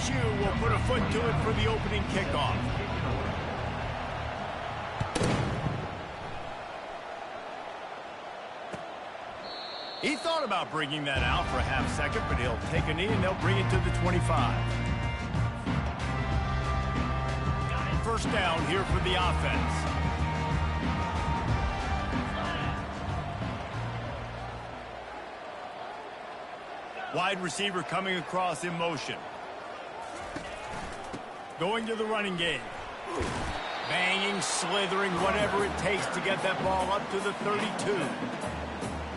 LSU will put a foot to it for the opening kickoff. He thought about bringing that out for a half second, but he'll take a knee and they'll bring it to the 25. First down here for the offense. Wide receiver coming across in motion. Going to the running game. Banging, slithering, whatever it takes to get that ball up to the 32.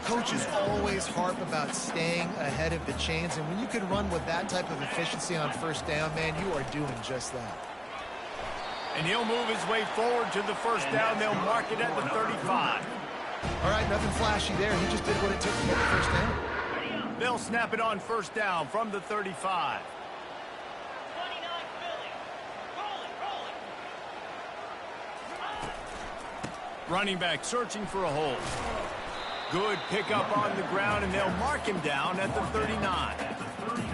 Coaches always harp about staying ahead of the chains, and when you can run with that type of efficiency on first down, man, you are doing just that. And he'll move his way forward to the first down. They'll mark it at the 35. All right, nothing flashy there. He just did what it took to get the first down. They'll snap it on first down from the 35. Running back searching for a hole. Good pickup on the ground, and they'll mark him down at the 39.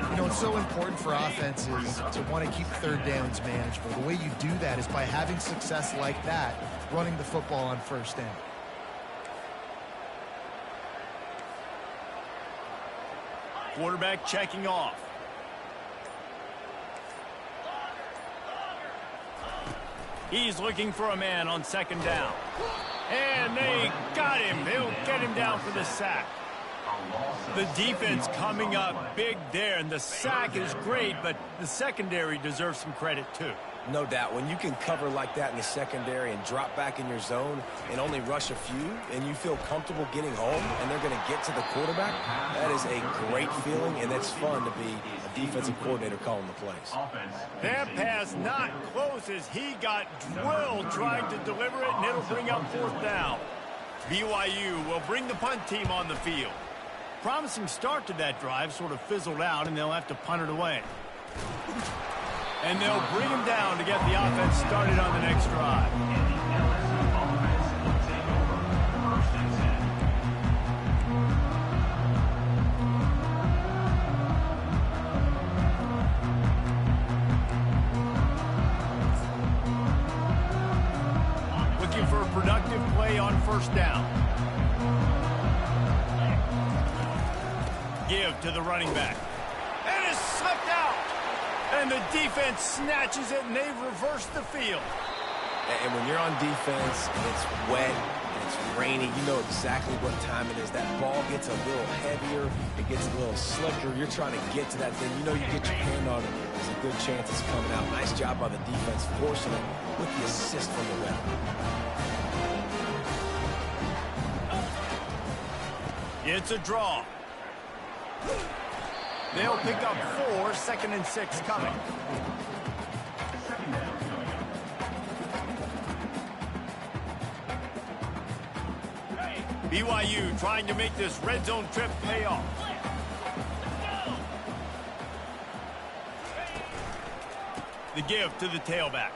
You know, it's so important for offenses to want to keep third downs manageable. The way you do that is by having success like that, running the football on first down. Quarterback checking off. He's looking for a man on second down. And they got him. They'll get him down for the sack. The defense coming up big there, and the sack is great, but the secondary deserves some credit too. No doubt. When you can cover like that in the secondary and drop back in your zone and only rush a few, and you feel comfortable getting home and they're going to get to the quarterback, that is a great feeling, and it's fun to be a defensive coordinator calling the plays. That pass not close as he got drilled trying to deliver it, and it'll bring up fourth down. BYU will bring the punt team on the field. Promising start to that drive, sort of fizzled out, and they'll have to punt it away. And they'll bring him down to get the offense started on the next drive. Looking for a productive play on first down. Give to the running back. And it's slipped out. And the defense snatches it, and they've reversed the field. And when you're on defense, and it's wet, and it's rainy, you know exactly what time it is. That ball gets a little heavier. It gets a little slicker. You're trying to get to that thing. You know you get your hand on it. There's a good chance it's coming out. Nice job by the defense forcing it with the assist from the ref. It's a draw. They'll pick up 4, 2nd and 6 coming. BYU trying to make this red zone trip pay off. The give to the tailback.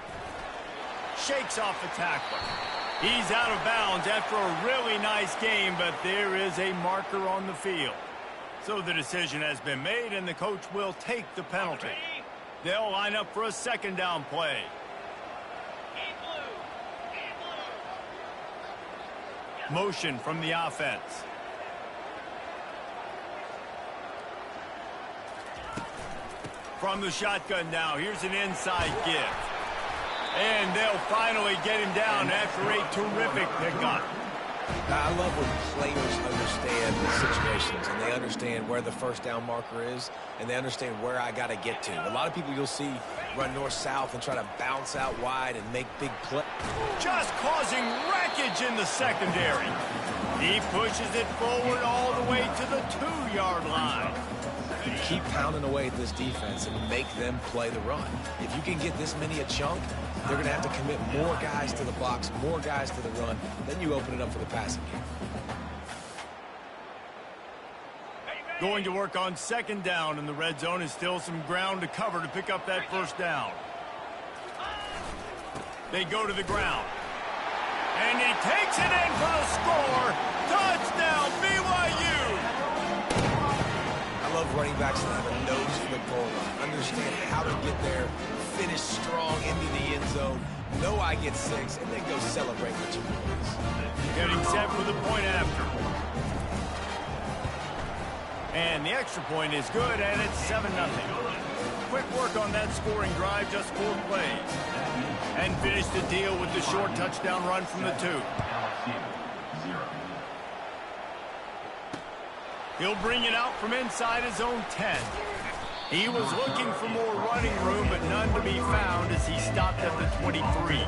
Shakes off the tackler. He's out of bounds after a really nice game, but there is a marker on the field. So the decision has been made, and the coach will take the penalty. They'll line up for a second down play. Motion from the offense. From the shotgun now, here's an inside give. And they'll finally get him down after a terrific pickup. I love when players understand the situations and they understand where the first down marker is and they understand where I got to get to. A lot of people you'll see run north-south and try to bounce out wide and make big plays. Just causing wreckage in the secondary. He pushes it forward all the way to the 2-yard line. Keep pounding away at this defense and make them play the run. If you can get this many a chunk, they're going to have to commit more guys to the box, more guys to the run. Then you open it up for the passing game. Going to work on second down, and the red zone is still some ground to cover to pick up that first down. They go to the ground. And he takes it in for the score. Touchdown, BYU! I love running backs that have a nose for the goal line. Understand how to get there, finish strong into the end zone, know I get 6, and then go celebrate with your boys. Getting set for the point after. And the extra point is good, and it's 7-0. Quick work on that scoring drive, just 4 plays. And finish the deal with the short touchdown run from the 2. He'll bring it out from inside his own 10. He was looking for more running room, but none to be found as he stopped at the 23.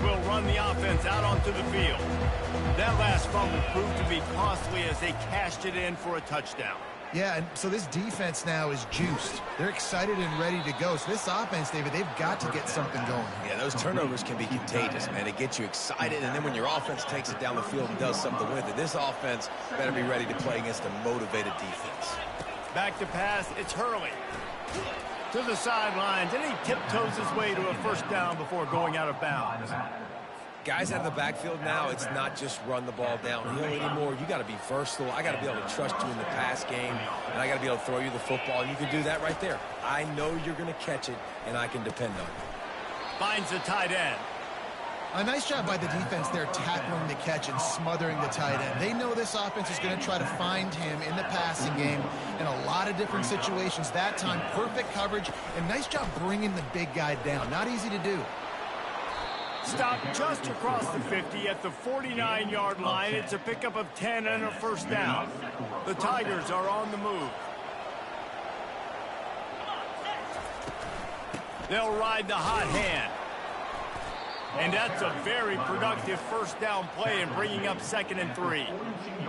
Will run the offense out onto the field. That last fumble proved to be costly as they cashed it in for a touchdown. Yeah, and so this defense now is juiced. They're excited and ready to go. So this offense, David, they've got to get something going. Yeah, those turnovers can be contagious, man. It gets you excited, and then when your offense takes it down the field and does something with it, this offense better be ready to play against a motivated defense. Back to pass, it's Hurley. To the sidelines, and he tiptoes his way to a first down before going out of bounds. Guys out of the backfield now, it's not just run the ball downhill anymore. You got to be versatile. I got to be able to trust you in the pass game, and I got to be able to throw you the football, and you can do that right there. I know you're going to catch it, and I can depend on it. Finds the tight end. A nice job by the defense there tackling the catch and smothering the tight end. They know this offense is going to try to find him in the passing game in a lot of different situations. That time, perfect coverage, and nice job bringing the big guy down. Not easy to do. Stopped just across the 50 at the 49-yard line. It's a pickup of 10 and a first down. The Tigers are on the move. They'll ride the hot hand. And that's a very productive first down play and bringing up 2nd and 3.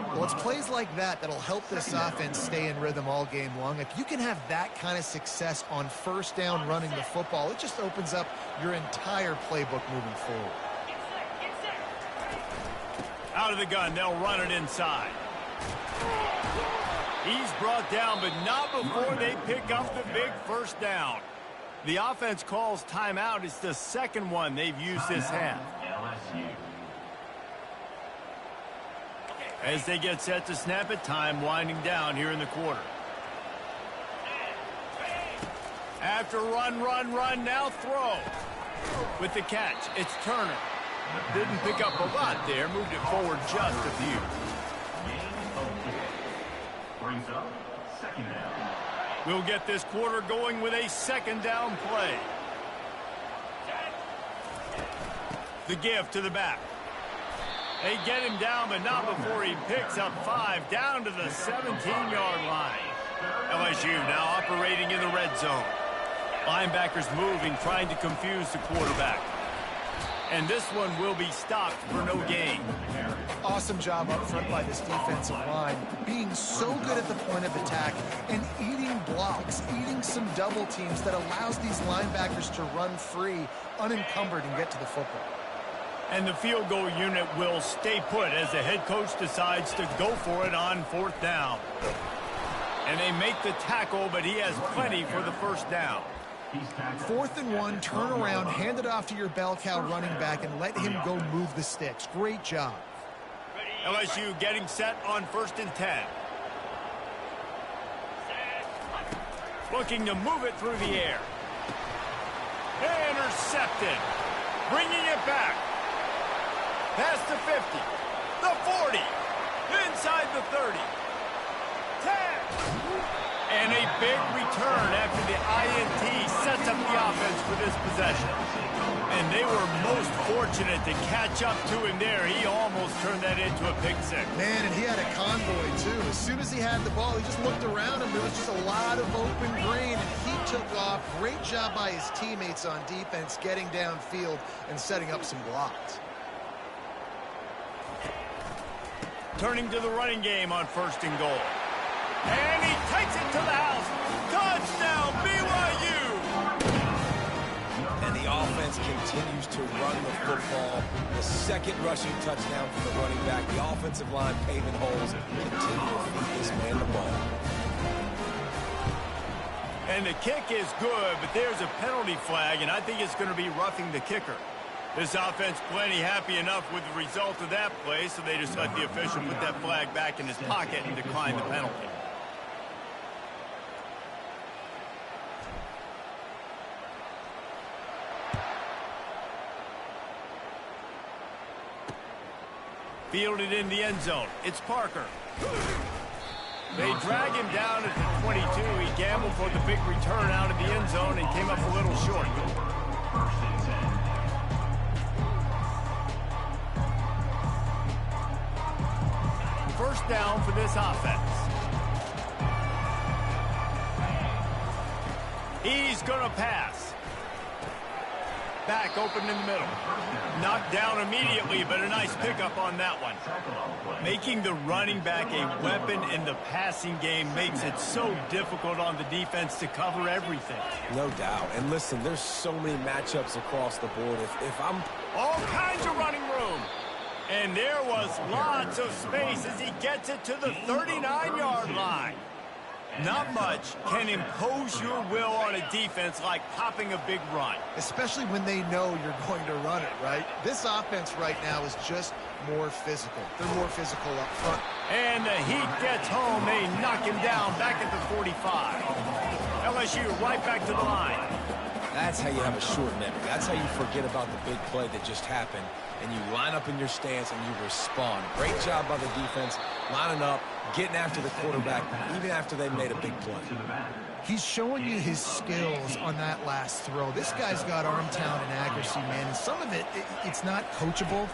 Well, it's plays like that that'll help this offense stay in rhythm all game long. If you can have that kind of success on first down running the football, it just opens up your entire playbook moving forward. Out of the gun, they'll run it inside. He's brought down, but not before they pick up the big first down. The offense calls timeout. It's the second one they've used this half. As they get set to snap it, time winding down here in the quarter. After run, now throw. With the catch, it's Turner. Didn't pick up a lot there, moved it forward just a few. Brings up 2nd down. We'll get this quarter going with a 2nd down play. The give to the back. They get him down, but not before he picks up 5 down to the 17-yard line. LSU now operating in the red zone. Linebackers moving, trying to confuse the quarterback. And this one will be stopped for no gain. Awesome job up front by this defensive line, being so good at the point of attack and eating blocks, eating some double teams that allows these linebackers to run free, unencumbered, and get to the football. And the field goal unit will stay put as the head coach decides to go for it on 4th down. And they make the tackle, but he has plenty for the first down. 4th and 1, turn around, hand it off to your bell cow running back, and let him go move the sticks. Great job. LSU getting set on 1st and 10. Looking to move it through the air. Intercepted. Bringing it back. Past the 50. The 40. Inside the 30. 10. And a big return after the INT sets up the offense for this possession. And they were most fortunate to catch up to him there. He almost turned that into a pick six. Man, and he had a convoy, too. As soon as he had the ball, he just looked around him. There was just a lot of open green, and he took off. Great job by his teammates on defense, getting downfield and setting up some blocks. Turning to the running game on 1st and goal. And he takes it to the house. Touchdown, BYU! And the offense continues to run the football. The 2nd rushing touchdown from the running back. The offensive line paving holes. Continue to feed this man the ball. And the kick is good, but there's a penalty flag, and I think it's going to be roughing the kicker. This offense plenty happy enough with the result of that play, so they just let the official put that flag back in his pocket and decline the penalty. Fielded in the end zone. It's Parker. They drag him down at the 22. He gambled for the big return out of the end zone and came up a little short. First down for this offense. He's going to pass. Back open in the middle. Knocked down immediately, but a nice pickup on that one. Making the running back a weapon in the passing game makes it so difficult on the defense to cover everything. No doubt. And listen, there's so many matchups across the board. If I'm... All kinds of running room. And there was lots of space as he gets it to the 39-yard line. Not much can impose your will on a defense like popping a big run. Especially when they know you're going to run it, right? This offense right now is just more physical. They're more physical up front. And the Heat gets home. They knock him down back at the 45. LSU right back to the line. That's how you have a short neck. That's how you forget about the big play that just happened, and you line up in your stance and you respond. Great job by the defense, lining up, getting after the quarterback, even after they made a big play. He's showing you his skills on that last throw. This guy's got arm talent and accuracy, man, and some of it's not coachable.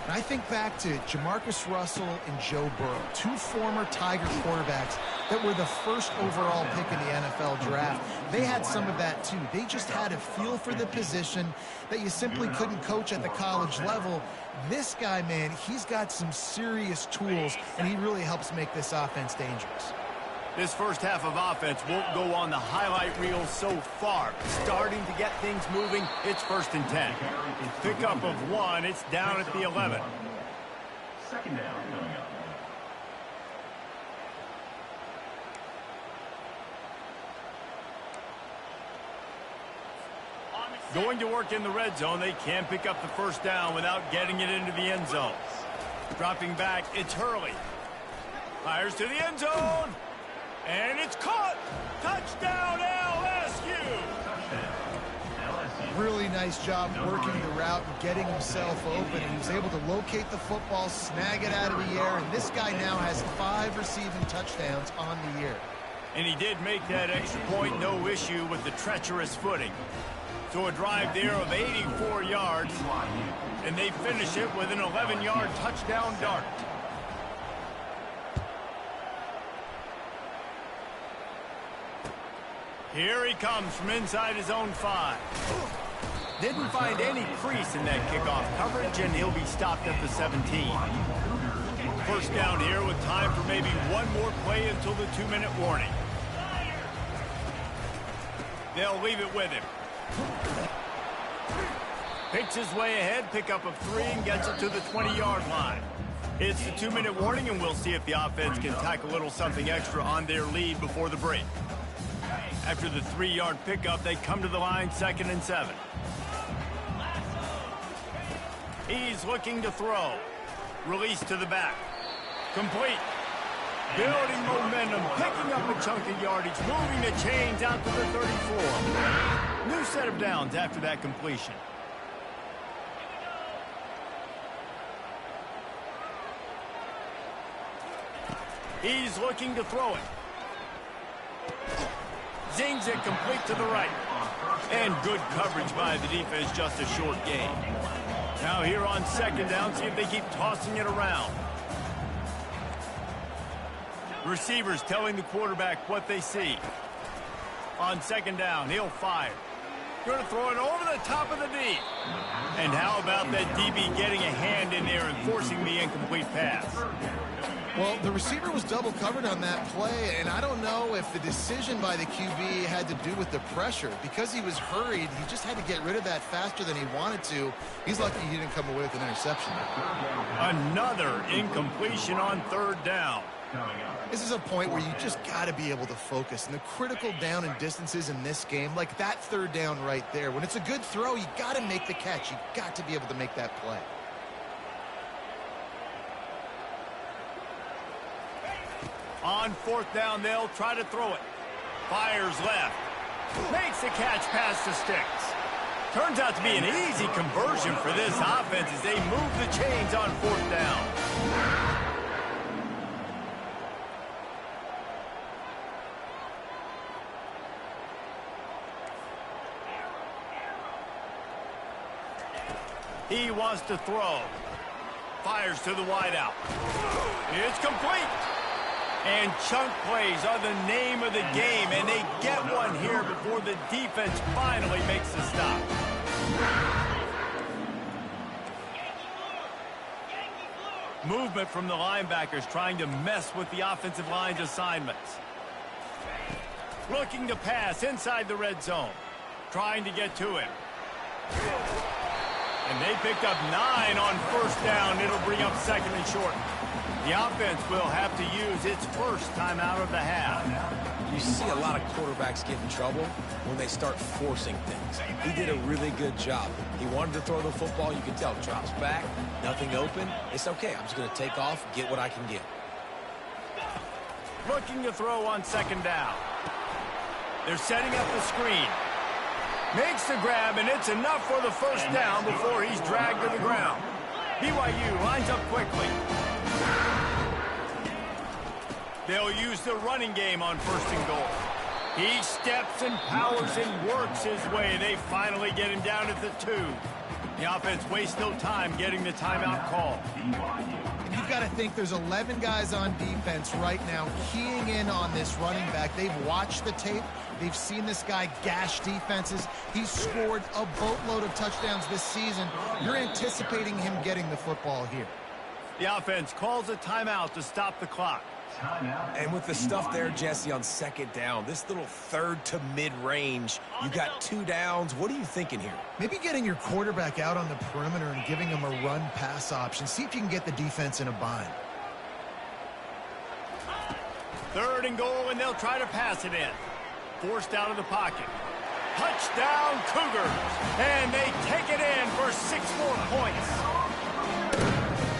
And I think back to Jamarcus Russell and Joe Burrow, two former Tiger quarterbacks that were the first overall pick in the NFL draft. They had some of that too. They just had a feel for the position that you simply couldn't coach at the college level. This guy, man, he's got some serious tools, and he really helps make this offense dangerous. This first half of offense won't go on the highlight reel so far. Starting to get things moving, it's 1st and 10. Pickup of 1, it's down at the 11. Second down coming up. Going to work in the red zone, they can't pick up the first down without getting it into the end zone. Dropping back, it's Hurley. Fires to the end zone. And it's caught! Touchdown, LSU! Really nice job working the route and getting himself open. And he was able to locate the football, snag it out of the air, and this guy now has 5 receiving touchdowns on the year. And he did make that extra point, no issue with the treacherous footing. So a drive there of 84 yards, and they finish it with an 11-yard touchdown dart. Here he comes from inside his own 5. Didn't find any crease in that kickoff coverage, and he'll be stopped at the 17. First down here with time for maybe one more play until the 2-minute warning. They'll leave it with him. Picks his way ahead, pickup of 3, and gets it to the 20-yard line. It's the 2-minute warning, and we'll see if the offense can tack a little something extra on their lead before the break. After the 3-yard pickup, they come to the line 2nd and 7. He's looking to throw. Release to the back. Complete. Building momentum, picking up a chunk of yardage, moving the chains out to the 34. New set of downs after that completion. He's looking to throw it. Zings it complete to the right. And good coverage by the defense, just a short gain. Now here on 2nd down, see if they keep tossing it around. Receivers telling the quarterback what they see. On 2nd down, he'll fire. Going to throw it over the top of the D. And how about that DB getting a hand in there and forcing the incomplete pass? Well, the receiver was double covered on that play, and I don't know if the decision by the QB had to do with the pressure. Because he was hurried, he just had to get rid of that faster than he wanted to. He's lucky he didn't come away with an interception. Another incompletion on 3rd down. Coming up. This is a point where you just got to be able to focus. And the critical down and distances in this game, like that third down right there, when it's a good throw, you got to make the catch. You got to be able to make that play. On fourth down, they'll try to throw it. Fires left. Makes the catch past the sticks. Turns out to be an easy conversion for this offense as they move the chains on fourth down. He wants to throw. Fires to the wideout. It's complete. And chunk plays are the name of the game, and they get one here before the defense finally makes the stop. Movement from the linebackers trying to mess with the offensive line's assignments. Looking to pass inside the red zone. Trying to get to him. And they picked up 9 on first down. It'll bring up second and short. The offense will have to use its first timeout of the half. You see a lot of quarterbacks get in trouble when they start forcing things. He did a really good job. He wanted to throw the football. You can tell. Drops back. Nothing open. It's okay. I'm just going to take off, get what I can get. Looking to throw on second down. They're setting up the screen. Makes the grab, and it's enough for the first down before he's dragged to the ground. BYU lines up quickly. They'll use the running game on first and goal. He steps and powers and works his way. They finally get him down at the 2. The offense wastes no time getting the timeout call. You've got to think there's 11 guys on defense right now keying in on this running back. They've watched the tape. They've seen this guy gash defenses. He's scored a boatload of touchdowns this season. You're anticipating him getting the football here. The offense calls a timeout to stop the clock. And with the stuff there, Jesse, on second down, this little third to mid-range, you got 2 downs. What are you thinking here? Maybe getting your quarterback out on the perimeter and giving him a run-pass option. See if you can get the defense in a bind. Third and goal, and they'll try to pass it in. Forced out of the pocket. Touchdown, Cougars! And they take it in for 6 more points.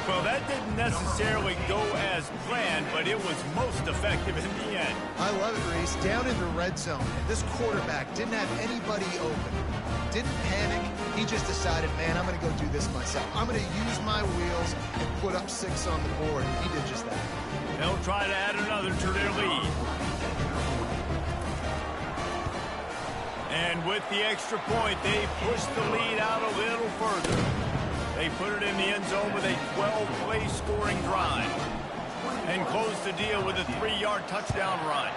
Well, that didn't necessarily go as planned, but it was most effective in the end. I love it, Reese. Down in the red zone, this quarterback didn't have anybody open. Didn't panic. He just decided, man, I'm going to go do this myself. I'm going to use my wheels and put up 6 on the board. He did just that. They'll try to add another to their lead. And with the extra point, they push the lead out a little further. They put it in the end zone with a 12-play scoring drive and close the deal with a 3-yard touchdown run.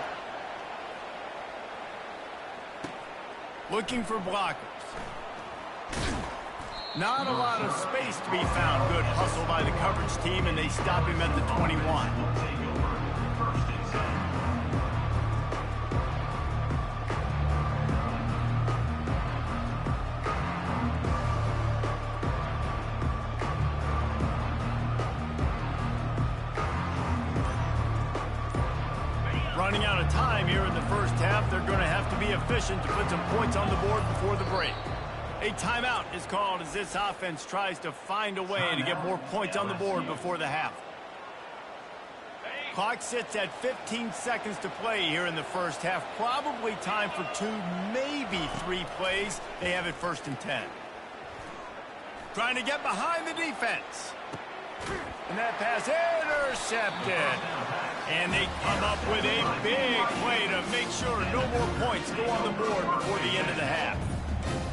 Looking for blockers. Not a lot of space to be found. Good hustle by the coverage team, and they stop him at the 21. Running out of time here in the first half, they're going to have to be efficient to put some points on the board before the break. A timeout is called as this offense tries to find a way to get more points on the board before the half. Clock sits at 15 seconds to play here in the first half. Probably time for 2, maybe 3 plays. They have it first and 10. Trying to get behind the defense. And that pass intercepted. And they come up with a big play to make sure no more points go on the board before the end of the half.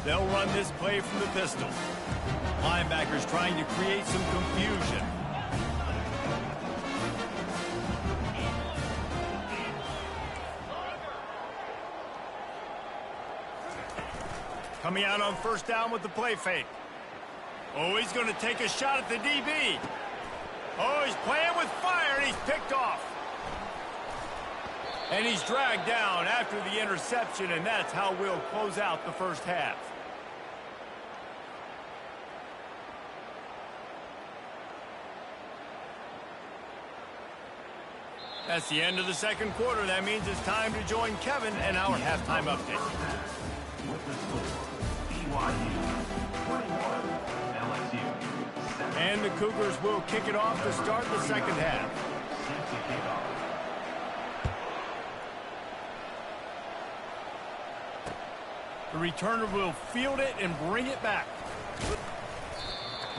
They'll run this play from the pistol. Linebackers trying to create some confusion. Coming out on first down with the play fake. Oh, he's going to take a shot at the DB. Oh, he's playing with fire, and he's picked off. And he's dragged down after the interception, and that's how we'll close out the first half. That's the end of the second quarter. That means it's time to join Kevin and our halftime update. With the score, BYU 21, LSU 7. And the Cougars will kick it off to start the second half. Set to kick off. The returner will field it and bring it back.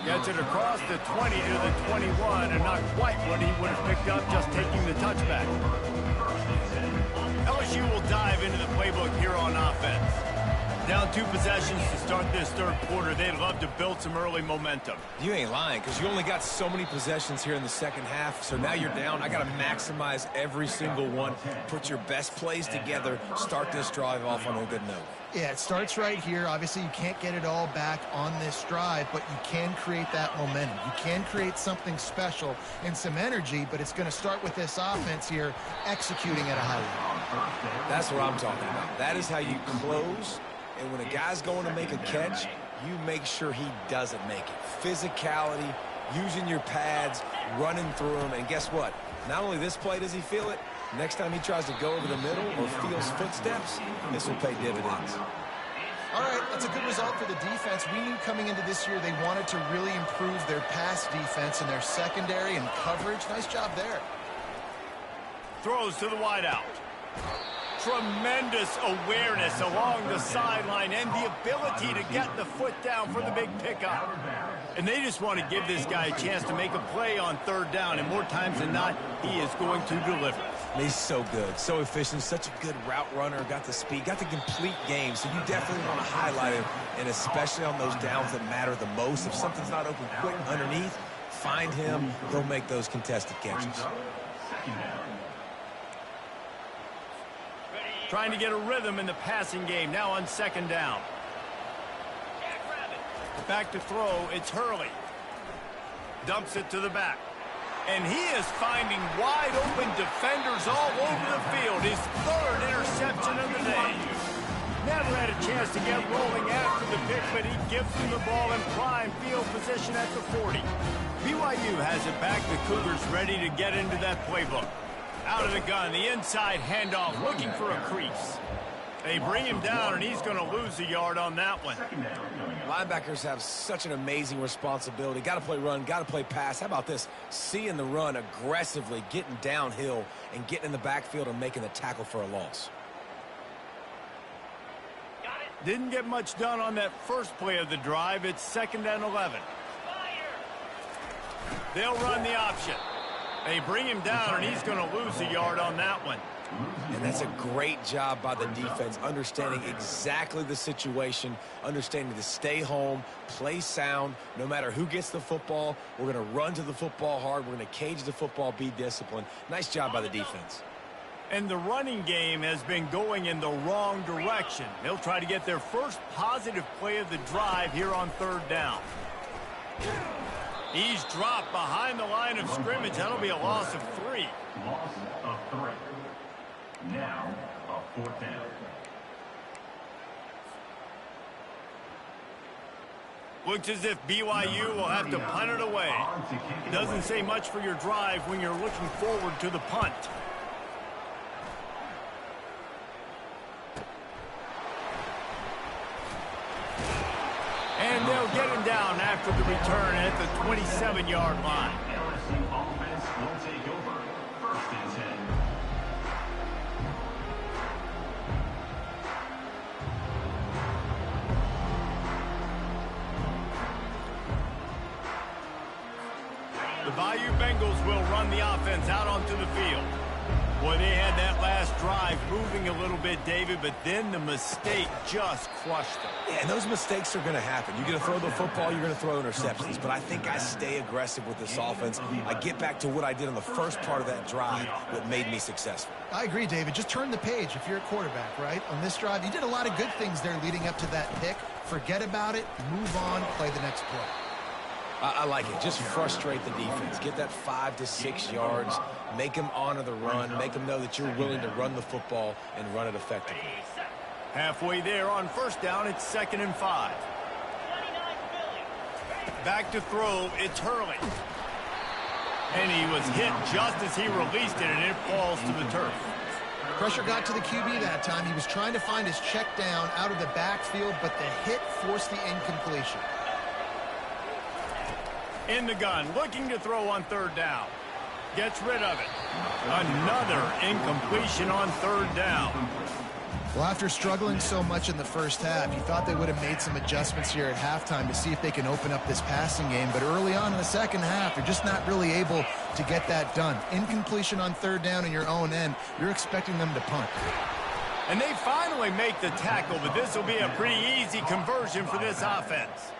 Gets it across the 20 to the 21, and not quite what he would have picked up just taking the touchback. LSU will dive into the playbook here on offense. Down 2 possessions to start this third quarter. They'd love to build some early momentum. You ain't lying, because you only got so many possessions here in the second half, so now you're down. I got to maximize every single one, put your best plays together, start this drive off on a good note. Yeah, it starts right here. Obviously, you can't get it all back on this drive, but you can create that momentum. You can create something special and some energy, but it's going to start with this offense here executing at a high level. That's what I'm talking about. That is how you close, and when a guy's going to make a catch, you make sure he doesn't make it. Physicality, using your pads, running through them, and guess what? Not only this play does he feel it, next time he tries to go over the middle or feels footsteps, this will pay dividends. All right, that's a good result for the defense. We knew coming into this year they wanted to really improve their pass defense and their secondary and coverage. Nice job there. Throws to the wideout. Tremendous awareness along the sideline and the ability to get the foot down for the big pickup. And they just want to give this guy a chance to make a play on third down, and more times than not, he is going to deliver. He's so good, so efficient, such a good route runner, got the speed, got the complete game, so you definitely want to highlight him, and especially on those downs that matter the most. If something's not open quick underneath, find him, he'll make those contested catches. Trying to get a rhythm in the passing game, now on second down. Back to throw, it's Hurley. Dumps it to the back. And he is finding wide open defenders all over the field. His third interception of the day. Never had a chance to get rolling after the pick, but he gives him the ball in prime field position at the 40. BYU has it back. The Cougars ready to get into that playbook. Out of the gun, the inside handoff, looking for a crease. They bring him down, and he's going to lose a yard on that one. Linebackers have such an amazing responsibility. Got to play run, got to play pass. How about this? Seeing the run aggressively, getting downhill, and getting in the backfield and making the tackle for a loss. Didn't get much done on that first play of the drive. It's 2nd and 11. They'll run the option. They bring him down, and he's going to lose a yard on that one. And that's a great job by the defense, understanding exactly the situation, understanding to stay home, play sound. No matter who gets the football, we're going to run to the football hard. We're going to cage the football, be disciplined. Nice job by the defense. And the running game has been going in the wrong direction. They'll try to get their first positive play of the drive here on third down. He's dropped behind the line of scrimmage. That'll be a loss of 3. Loss of 3. Now, a 4th down. Looks as if BYU will have to punt it away. Doesn't say much for your drive when you're looking forward to the punt. And they'll get him down after the return at the 27-yard line. LSU offense will take over. 1st and 10. The Bayou Bengals will run the offense out onto the field. Boy, they had that last drive moving a little bit, David, but then the mistake just crushed them. Yeah, and those mistakes are going to happen. You're going to throw the football, you're going to throw interceptions. But I think I stay aggressive with this offense. I get back to what I did on the first part of that drive that made me successful. I agree, David. Just turn the page if you're a quarterback, right? On this drive, you did a lot of good things there leading up to that pick. Forget about it, move on, play the next play. I like it. Just frustrate the defense. Get that 5 to 6 yards. Make them honor the run. Make them know that you're willing to run the football and run it effectively. Halfway there on first down, it's 2nd and 5. Back to throw, it's Hurley. And he was hit just as he released it, and it falls to the turf. Pressure got to the QB that time. He was trying to find his check down out of the backfield, but the hit forced the incompletion. In the gun, looking to throw on third down. Gets rid of it. Another incompletion on third down. Well, after struggling so much in the first half, you thought they would have made some adjustments here at halftime to see if they can open up this passing game. But early on in the second half, they're just not really able to get that done. Incompletion on third down in your own end, you're expecting them to punt. And they finally make the tackle, but this will be a pretty easy conversion for this offense.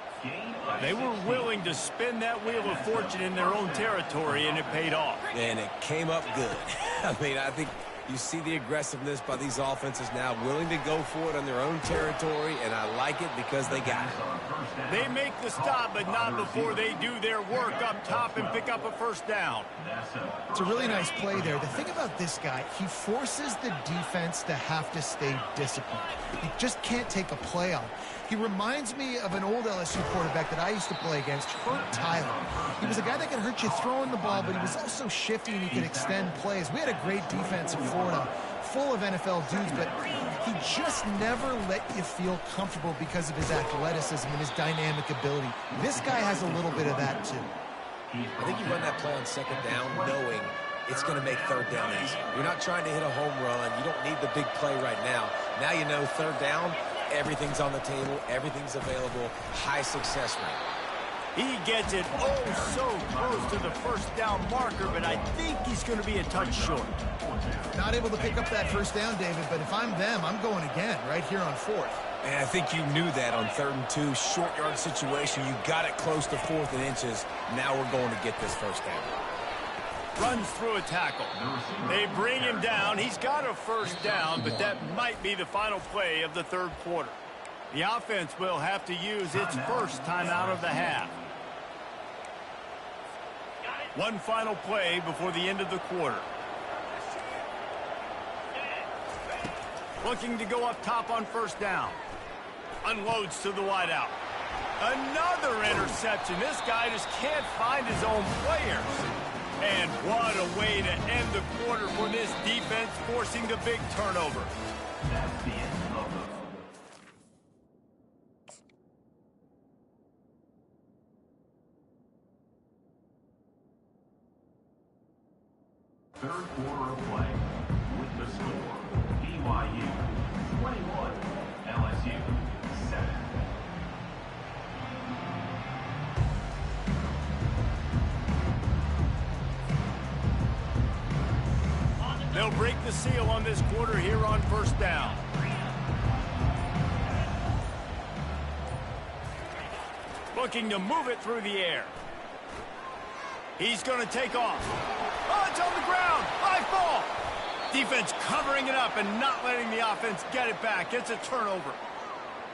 They were willing to spin that wheel of fortune in their own territory, and it paid off. And it came up good. I mean, I think you see the aggressiveness by these offenses now, willing to go for it on their own territory, and I like it because they got it. They make the stop, but not before they do their work up top and pick up a first down. It's a really nice play there. The thing about this guy, he forces the defense to have to stay disciplined. He just can't take a play off. He reminds me of an old LSU quarterback that I used to play against, Hurt Tyler. He was a guy that could hurt you throwing the ball, but he was also shifty and he could extend plays. We had a great defense in Florida, full of NFL dudes, but he just never let you feel comfortable because of his athleticism and his dynamic ability. This guy has a little bit of that, too. I think you run that play on second down knowing it's going to make third down easy. You're not trying to hit a home run. You don't need the big play right now. Now you know third down, everything's on the table, everything's available, high success rate. He gets it oh so close to the first down marker, but I think he's going to be a touch short. Not able to pick up that first down, David, but if I'm them, I'm going again right here on fourth. And I think you knew that on 3rd and 2, short yard situation. You got it close to 4th and inches. Now we're going to get this first down. Runs through a tackle. They bring him down. He's got a first down, but that might be the final play of the third quarter. The offense will have to use its first timeout of the half. One final play before the end of the quarter. Looking to go up top on first down. Unloads to the wideout. Another interception. This guy just can't find his own players. And what a way to end the quarter for this defense, forcing the big turnover. That's the end of the third quarter of play. With the score, BYU 21, LSU 7. They'll break the seal on this quarter here on first down. Looking to move it through the air. He's going to take off. Oh, it's on the ground. High ball. Defense covering it up and not letting the offense get it back. It's a turnover.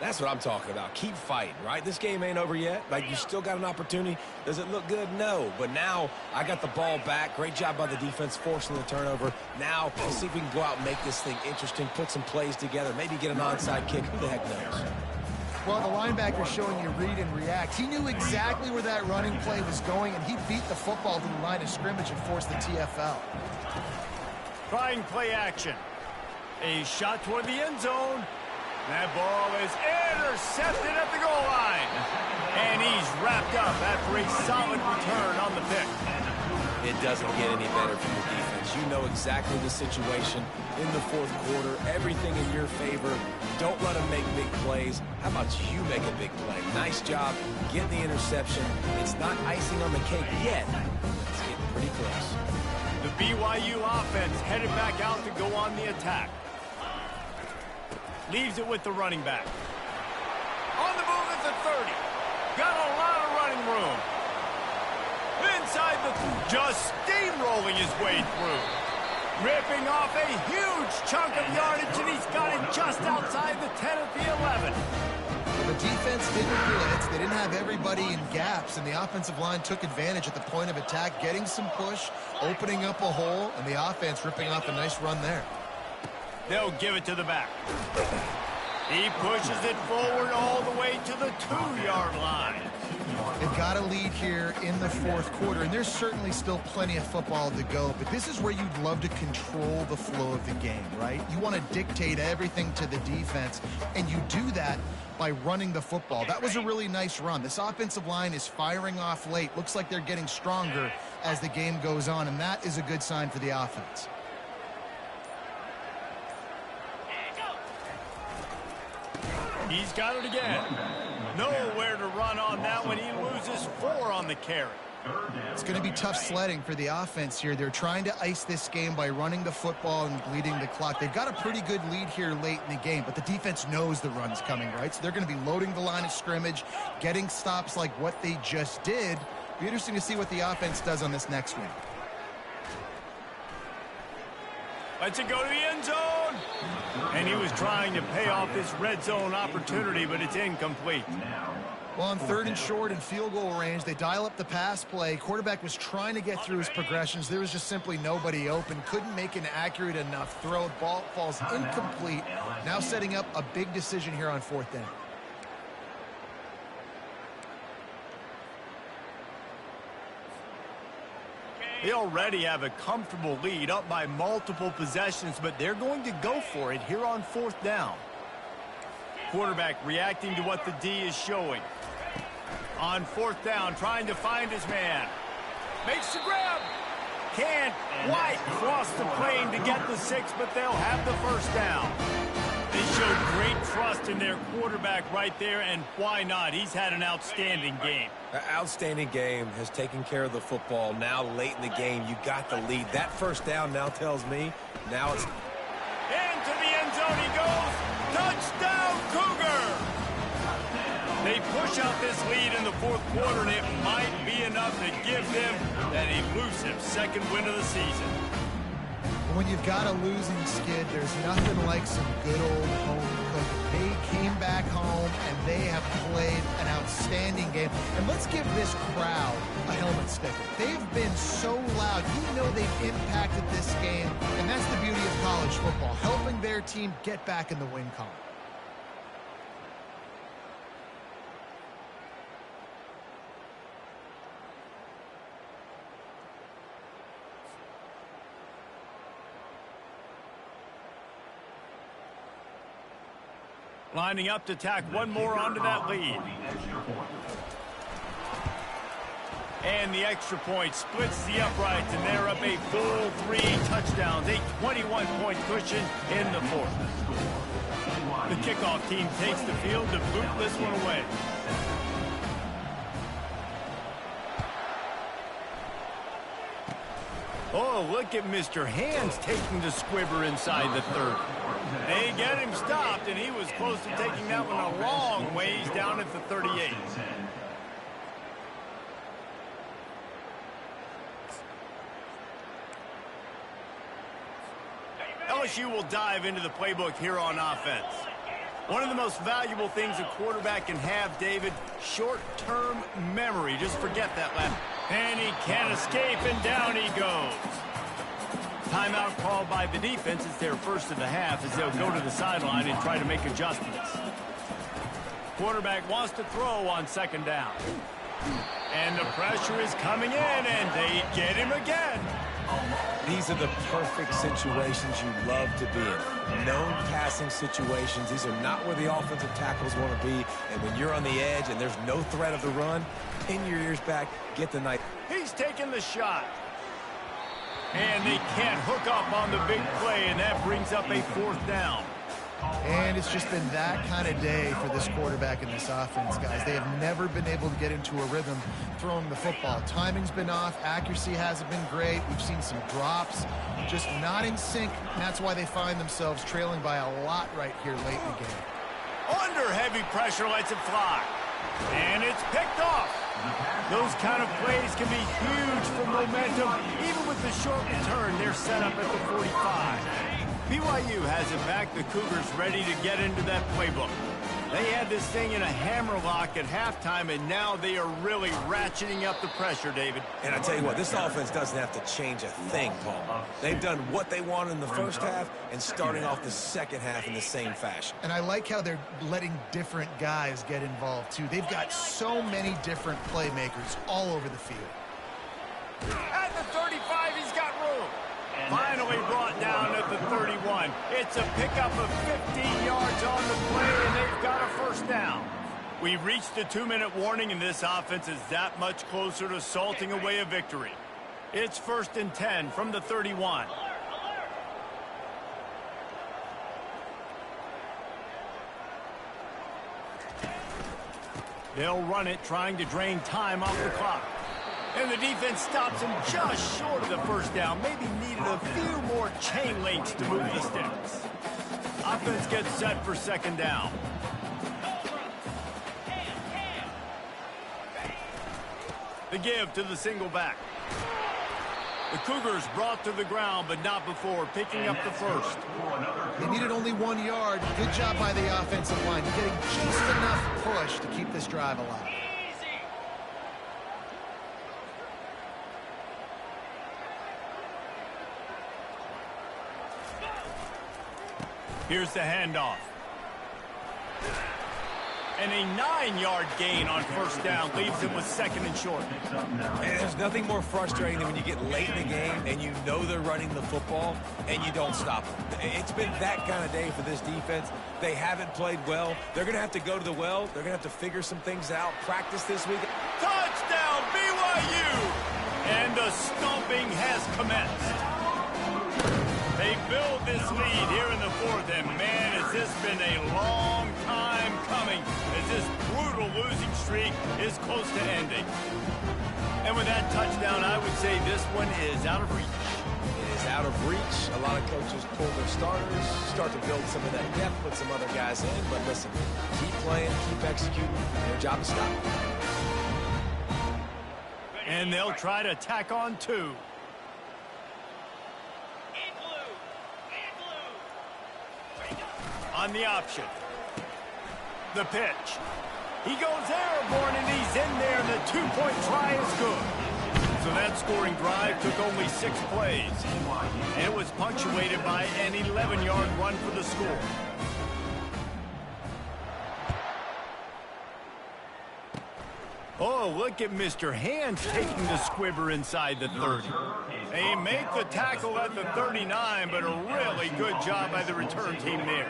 That's what I'm talking about. Keep fighting, right? This game ain't over yet. Like, you still got an opportunity. Does it look good? No. But now I got the ball back. Great job by the defense forcing the turnover. Now let's see if we can go out and make this thing interesting, put some plays together, maybe get an onside kick. Who the heck knows? Well, the linebacker's showing you read and react. He knew exactly where that running play was going, and he beat the football to the line of scrimmage and forced the TFL. Trying play action. A shot toward the end zone. That ball is intercepted at the goal line. And he's wrapped up after a solid return on the pick. It doesn't get any better from the defense. You know exactly the situation in the fourth quarter. Everything in your favor. Don't let them make big plays. How about you make a big play? Nice job getting the interception. It's not icing on the cake yet. It's getting pretty close. The BYU offense headed back out to go on the attack. Leaves it with the running back. On the move at the 30. Got a lot of running room. Inside just steamrolling his way through. Ripping off a huge chunk of yardage, and he's got it just outside the 10 at the 11. The defense didn't blitz. They didn't have everybody in gaps, and the offensive line took advantage at the point of attack, getting some push, opening up a hole, and the offense ripping off a nice run there. They'll give it to the back. He pushes it forward all the way to the 2-yard line. They've got a lead here in the fourth quarter, and there's certainly still plenty of football to go, but this is where you'd love to control the flow of the game, right? You want to dictate everything to the defense, and you do that by running the football. That was a really nice run. This offensive line is firing off late. Looks like they're getting stronger as the game goes on, and that is a good sign for the offense. He's got it again. Nowhere to run on that one. He loses 4 on the carry. It's going to be tough sledding for the offense here. They're trying to ice this game by running the football and bleeding the clock. They've got a pretty good lead here late in the game, but the defense knows the run's coming, right? So they're going to be loading the line of scrimmage, getting stops like what they just did. Be interesting to see what the offense does on this next one. Lets it go to the end zone. And he was trying to pay off this red zone opportunity, but it's incomplete. Well, on 3rd and short and field goal range, they dial up the pass play. Quarterback was trying to get through his progressions. There was just simply nobody open. Couldn't make an accurate enough throw. Ball falls incomplete. Now setting up a big decision here on 4th down. They already have a comfortable lead, up by multiple possessions, but they're going to go for it here on 4th down. Quarterback reacting to what the D is showing. On 4th down, trying to find his man. Makes the grab. Can't quite cross the plane to get the 6, but they'll have the 1st down. They showed great trust in their quarterback right there, and why not? He's had an outstanding game. An outstanding game, has taken care of the football. Now late in the game, you got the lead. That 1st down now tells me now it's... Into the end zone he goes. Touchdown, Cougar! They push out this lead in the 4th quarter, and it might be enough to give them that elusive 2nd win of the season. When you've got a losing skid, there's nothing like some good old home cooking. They came back home, and they have played an outstanding game. And let's give this crowd a helmet sticker. They've been so loud. You know they've impacted this game, and that's the beauty of college football, helping their team get back in the win column. Lining up to tack one more onto that lead. And the extra point splits the uprights, and they're up a full 3 touchdowns, a 21-point cushion in the 4th. The kickoff team takes the field to boot this one away. Oh, look at Mr. Hands taking the squibber inside the 30. They get him stopped, and he was close to taking that one a long ways down at the 38. LSU will dive into the playbook here on offense. One of the most valuable things a quarterback can have, David, short-term memory. Just forget that last. And he can't escape, and down he goes. Timeout called by the defense. It's their 1st of the half as they'll go to the sideline and try to make adjustments. Quarterback wants to throw on 2nd down. And the pressure is coming in, and they get him again. These are the perfect situations you love to be in. Known passing situations. These are not where the offensive tackles want to be. And when you're on the edge and there's no threat of the run, pin your ears back, get the night. He's taking the shot. And they can't hook up on the big play, and that brings up a 4th down. And it's just been that kind of day for this quarterback and this offense, guys. They have never been able to get into a rhythm throwing the football. Timing's been off. Accuracy hasn't been great. We've seen some drops, just not in sync. And that's why they find themselves trailing by a lot right here late in the game. Under heavy pressure, lets it fly. And it's picked off. Those kind of plays can be huge for momentum. Even with the short return, they're set up at the 45. BYU has it back. The Cougars ready to get into that playbook. They had this thing in a hammerlock at halftime, and now they are really ratcheting up the pressure, David. And I tell you what, this offense doesn't have to change a thing, Paul. They've done what they wanted in the first half and starting off the second half in the same fashion. And I like how they're letting different guys get involved, too. They've got so many different playmakers all over the field. At the 35, he's got room. Finally brought down at the 31. It's a pickup of 15 yards on the play, and they've got a first down. We've reached the 2-minute warning, and this offense is that much closer to salting away a victory. It's 1st and 10 from the 31. They'll run it, trying to drain time off the clock. And the defense stops him just short of the first down. Maybe needed a few more chain links to move the sticks. Offense gets set for 2nd down. The give to the single back. The Cougars brought to the ground, but not before picking up the first. They needed only 1 yard. Good job by the offensive line, getting just enough push to keep this drive alive. Here's the handoff. And a 9-yard gain on first down leaves him with 2nd and short. And there's nothing more frustrating than when you get late in the game and you know they're running the football and you don't stop them. It's been that kind of day for this defense. They haven't played well. They're going to have to go to the well. They're going to have to figure some things out, practice this week. Touchdown, BYU! And the stomping has commenced. They build this lead here in the 4th, and man, has this been a long time coming as this brutal losing streak is close to ending. And with that touchdown, I would say this one is out of reach. It is out of reach. A lot of coaches pull their starters, start to build some of that depth, put some other guys in, but listen, keep playing, keep executing. Their job is stop. And they'll try to tack on 2. On the option. The pitch. He goes airborne, and he's in there, and the 2-point try is good. So that scoring drive took only 6 plays. And it was punctuated by an 11-yard run for the score. Oh, look at Mr. Hands taking the squibber inside the 30. They make the tackle at the 39, but a really good job by the return team there.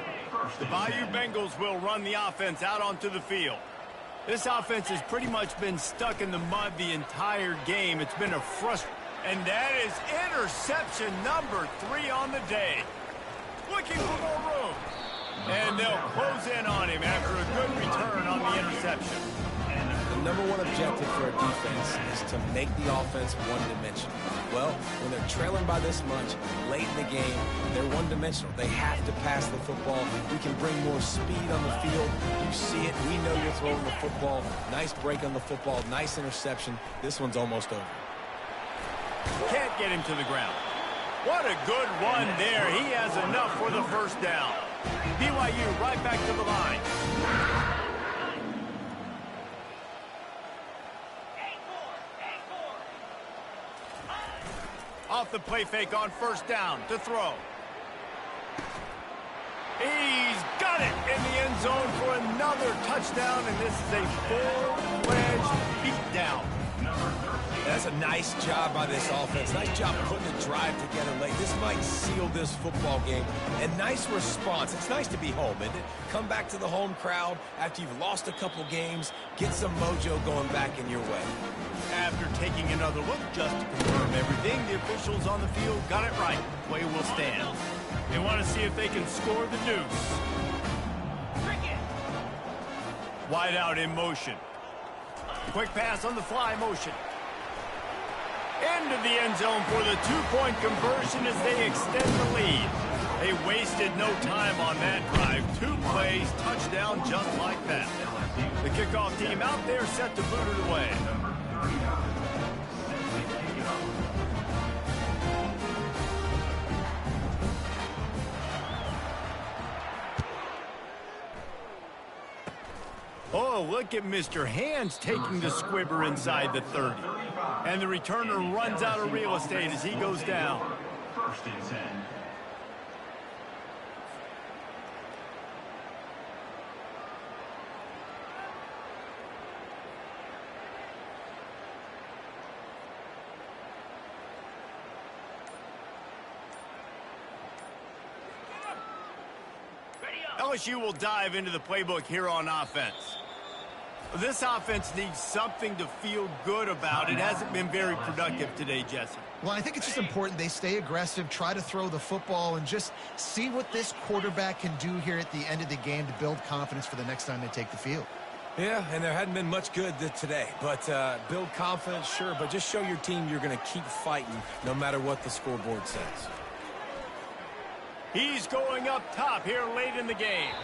The Bayou Bengals will run the offense out onto the field. This offense has pretty much been stuck in the mud the entire game. It's been a frustrating. And that is interception number 3 on the day. Looking for more room. And they'll close in on him after a good return on the interception. The number one objective for a defense is to make the offense one-dimensional. Well, when they're trailing by this much, late in the game, they're one-dimensional. They have to pass the football. We can bring more speed on the field. You see it. We know you're throwing the football. Nice break on the football. Nice interception. This one's almost over. Can't get him to the ground. What a good run there. He has enough for the first down. BYU right back to the line. Off the play fake on first down to throw. He's got it in the end zone for another touchdown, and this is a full-fledged beatdown. That's a nice job by this offense. Nice job putting the drive together late. This might seal this football game. And nice response. It's nice to be home, isn't it? Come back to the home crowd after you've lost a couple games. Get some mojo going back in your way. After taking another look just to confirm everything, the officials on the field got it right. Play will stand. They want to see if they can score the deuce. Wide out in motion. Quick pass on the fly motion. Into the end zone for the 2-point conversion as they extend the lead. They wasted no time on that drive. 2 plays, touchdown just like that. The kickoff team out there set to boot it away. Oh, look at Mr. Hands taking the squibber inside the 30. And the returner runs out of real estate as he goes down. First and 10. LSU will dive into the playbook here on offense. This offense needs something to feel good about. It hasn't been very productive today, Jesse. Well, I think it's just important they stay aggressive, try to throw the football, and just see what this quarterback can do here at the end of the game to build confidence for the next time they take the field. Yeah, and there hadn't been much good today. But build confidence, sure, but just show your team you're going to keep fighting no matter what the scoreboard says. He's going up top here late in the game.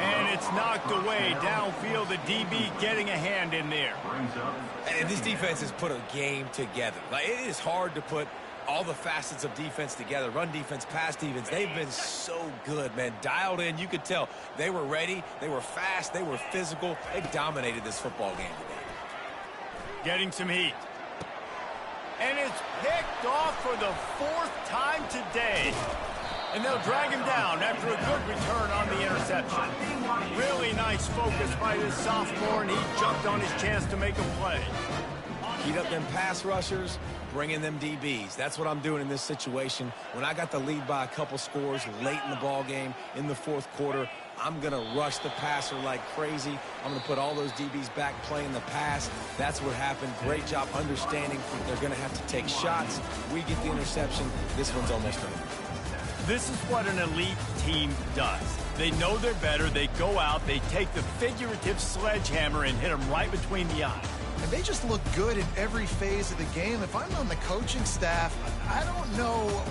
And it's knocked away downfield. The DB getting a hand in there. And this defense has put a game together. Like, it is hard to put all the facets of defense together. Run defense, pass defense. They've been so good, man. Dialed in. You could tell they were ready. They were fast. They were physical. They dominated this football game today. Getting some heat. And it's picked off for the 4th time today. And they'll drag him down after a good return on the interception. Really nice focus by this sophomore, and he jumped on his chance to make a play. Heat up them pass rushers, bring in them DBs. That's what I'm doing in this situation. When I got the lead by a couple scores late in the ball game, in the 4th quarter, I'm going to rush the passer like crazy. I'm going to put all those DBs back playing the pass. That's what happened. Great job understanding they're going to have to take shots. We get the interception. This one's almost over. This is what an elite team does. They know they're better. They go out. They take the figurative sledgehammer and hit them right between the eyes. And they just look good in every phase of the game. If I'm on the coaching staff, I don't know